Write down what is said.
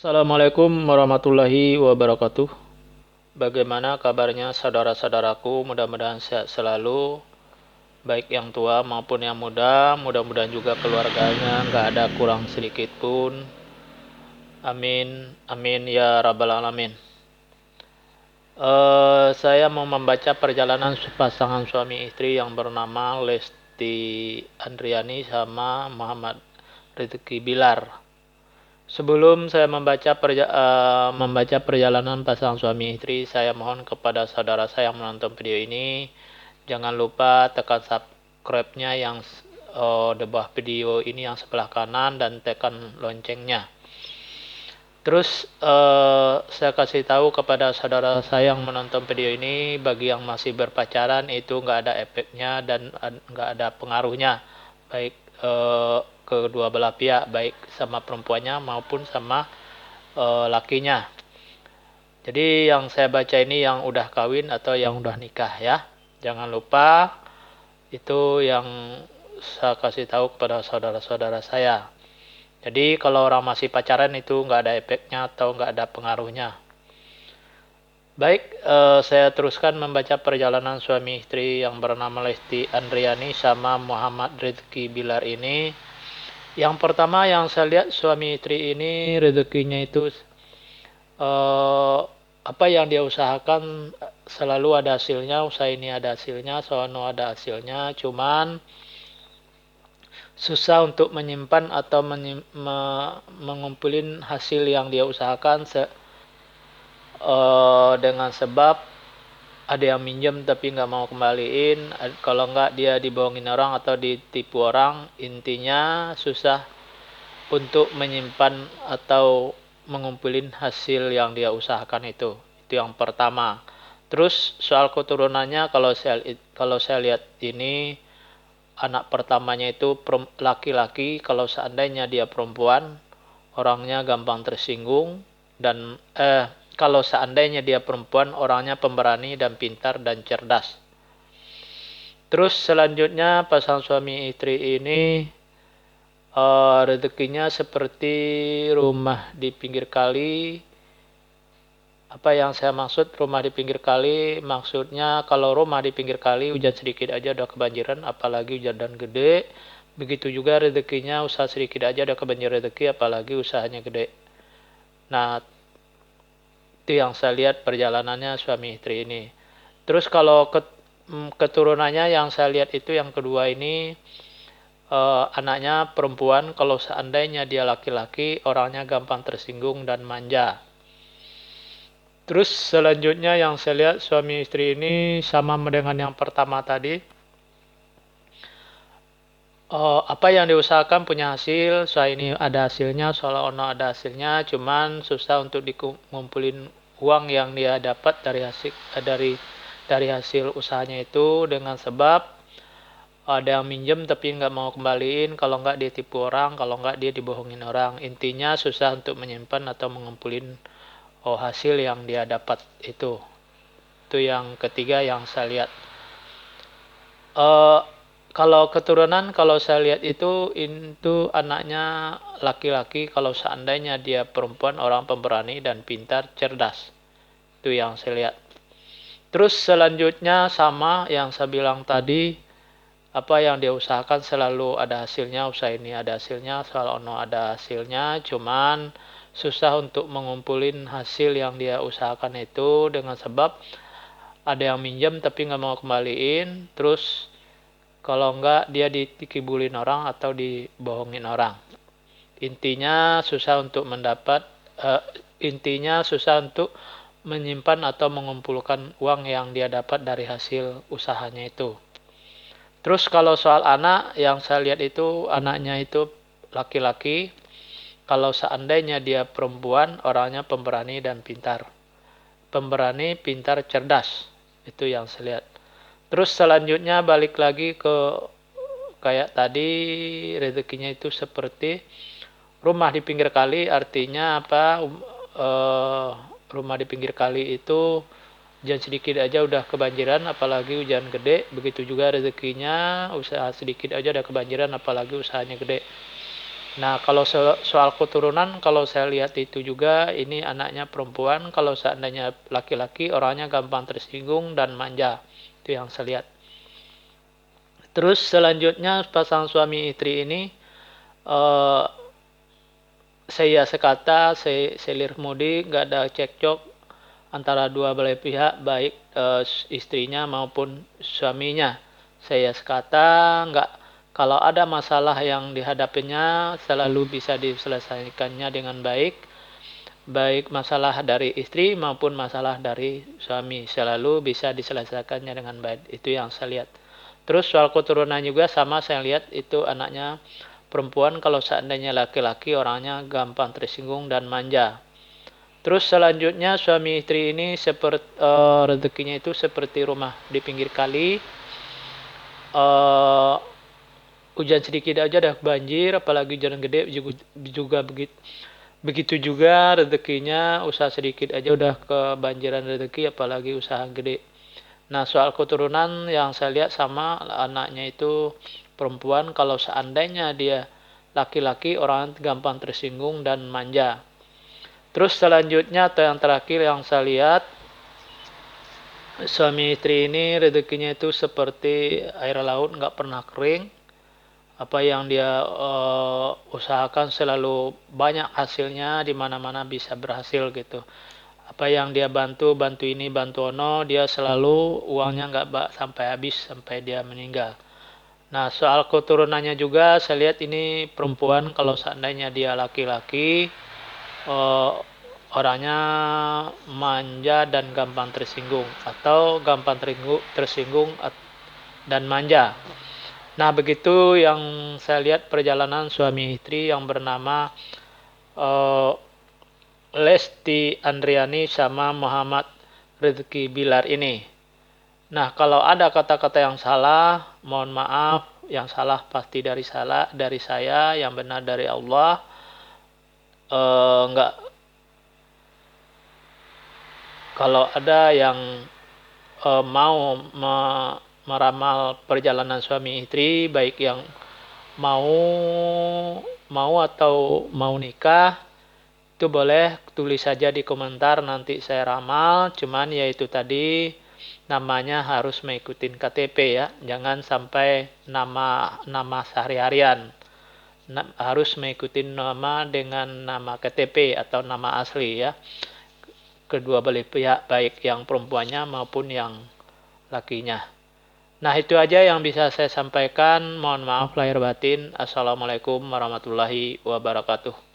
Assalamualaikum warahmatullahi wabarakatuh. Bagaimana kabarnya saudara-saudaraku? Mudah-mudahan sehat selalu, baik yang tua maupun yang muda. Mudah-mudahan juga keluarganya nggak ada kurang sedikit pun. Amin, amin ya rabbal alamin. Saya mau membaca perjalanan pasangan suami istri yang bernama Lesti Andriani sama Muhammad Rizky Bilar. Sebelum saya membaca perjalanan pasangan suami istri, saya mohon kepada saudara saya yang menonton video ini, jangan lupa tekan subscribe-nya yang di bawah video ini yang sebelah kanan dan tekan loncengnya. Terus saya kasih tahu kepada saudara saya yang menonton video ini, bagi yang masih berpacaran itu nggak ada efeknya dan nggak ada pengaruhnya, baik kedua belah pihak, baik sama perempuannya maupun sama lakinya. Jadi yang saya baca ini yang udah kawin atau yang udah nikah ya. Jangan lupa itu yang saya kasih tahu kepada saudara-saudara saya. Jadi kalau orang masih pacaran itu nggak ada efeknya atau nggak ada pengaruhnya. Baik, saya teruskan membaca perjalanan suami istri yang bernama Lesti Andriani sama Muhammad Rizky Bilar ini. Yang pertama yang saya lihat, suami istri ini rezekinya itu apa yang dia usahakan selalu ada hasilnya. Usaha ini ada hasilnya, sono ada hasilnya, cuman susah untuk menyimpan atau mengumpulin hasil yang dia usahakan dengan sebab ada yang minjem tapi nggak mau kembaliin, kalau nggak dia dibohongin orang atau ditipu orang. Intinya susah untuk menyimpan atau mengumpulin hasil yang dia usahakan itu yang pertama. Terus soal keturunannya, kalau saya lihat ini anak pertamanya itu laki-laki. Kalau seandainya dia perempuan, orangnya gampang tersinggung, dan kalau seandainya dia perempuan, orangnya pemberani dan pintar dan cerdas. Terus selanjutnya pasangan suami istri ini rezekinya seperti rumah di pinggir kali. Apa yang saya maksud rumah di pinggir kali? Maksudnya kalau rumah di pinggir kali hujan sedikit aja udah kebanjiran, apalagi hujan dan gede. Begitu juga rezekinya, usaha sedikit aja udah kebanjiran rezeki, apalagi usahanya gede. Nah, itu yang saya lihat perjalanannya suami istri ini. Terus kalau keturunannya yang saya lihat itu yang kedua ini, anaknya perempuan. Kalau seandainya dia laki-laki, orangnya gampang tersinggung dan manja. Terus selanjutnya yang saya lihat suami istri ini sama dengan yang pertama tadi. Apa yang diusahakan punya hasil. Soal ini ada hasilnya, soal ono ada hasilnya, cuman susah untuk dikumpulin uang yang dia dapat dari hasil usahanya itu, dengan sebab ada yang minjem tapi nggak mau kembaliin, kalau nggak dia tipu orang, kalau nggak dia dibohongin orang. Intinya susah untuk menyimpan atau mengumpulin hasil yang dia dapat itu yang ketiga yang saya lihat. Kalau keturunan, kalau saya lihat itu anaknya laki-laki. Kalau seandainya dia perempuan, orang pemberani dan pintar cerdas. Itu yang saya lihat. Terus selanjutnya sama yang saya bilang tadi, apa yang dia usahakan selalu ada hasilnya. Usaha ini ada hasilnya, soal ono ada hasilnya, cuman susah untuk mengumpulin hasil yang dia usahakan itu, dengan sebab ada yang minjem tapi nggak mau kembaliin. Terus kalau nggak dia dikibulin orang atau dibohongin orang. Intinya susah untuk menyimpan atau mengumpulkan uang yang dia dapat dari hasil usahanya itu. Terus kalau soal anak, yang saya lihat itu anaknya itu laki-laki. Kalau seandainya dia perempuan, orangnya pemberani dan pintar. Pemberani, pintar, cerdas. Itu yang saya lihat. Terus selanjutnya balik lagi ke kayak tadi, rezekinya itu seperti rumah di pinggir kali. Artinya apa? Rumah di pinggir kali itu hujan sedikit aja udah kebanjiran, apalagi hujan gede. Begitu juga rezekinya, usaha sedikit aja udah kebanjiran, apalagi usahanya gede. Nah, kalau soal keturunan, kalau saya lihat itu juga, ini anaknya perempuan. Kalau seandainya laki-laki, orangnya gampang tersinggung dan manja. Itu yang saya lihat. Terus selanjutnya pasangan suami istri ini, eh, saya sekata, selir mudi, nggak ada cekcok antara dua belah pihak, baik istrinya maupun suaminya. Saya sekata, nggak, kalau ada masalah yang dihadapinya selalu bisa diselesaikannya dengan baik, baik masalah dari istri maupun masalah dari suami selalu bisa diselesaikannya dengan baik. Itu yang saya lihat. Terus soal keturunan juga sama, saya lihat itu anaknya perempuan. Kalau seandainya laki-laki, orangnya gampang tersinggung dan manja. Terus selanjutnya suami istri ini seperti rezekinya itu seperti rumah di pinggir kali. Hujan sedikit aja udah banjir, apalagi hujan gede juga begitu juga rezekinya, usaha sedikit aja udah kebanjiran rezeki, apalagi usaha gede. Nah, soal keturunan yang saya lihat sama, anaknya itu perempuan. Kalau seandainya dia laki-laki, orang gampang tersinggung dan manja. Terus selanjutnya atau yang terakhir yang saya lihat, suami istri ini rezekinya itu seperti air laut, nggak pernah kering. Apa yang dia usahakan selalu banyak hasilnya, di mana-mana bisa berhasil gitu. Apa yang dia bantu ini, bantu ono, dia selalu uangnya nggak sampai habis sampai dia meninggal. Nah, soal keturunannya juga saya lihat ini perempuan. Kalau seandainya dia laki-laki, eh, orangnya manja dan gampang tersinggung, atau gampang tersinggung dan manja. Nah, begitu yang saya lihat perjalanan suami istri yang bernama uh, Lesti Andriani sama Muhammad Rizky Bilar ini. Nah, kalau ada kata-kata yang salah, mohon maaf. Yang salah pasti dari saya, yang benar dari Allah. Enggak, kalau ada yang mau meramal perjalanan suami istri, baik yang mau mau atau mau nikah, itu boleh tulis saja di komentar, nanti saya ramal. Cuman ya itu tadi, namanya harus mengikuti KTP ya, jangan sampai nama sehari-harian. Harus mengikuti nama dengan nama KTP atau nama asli ya, kedua belah pihak, baik yang perempuannya maupun yang lakinya. Nah, itu aja yang bisa saya sampaikan. Mohon maaf lahir batin. Assalamualaikum warahmatullahi wabarakatuh.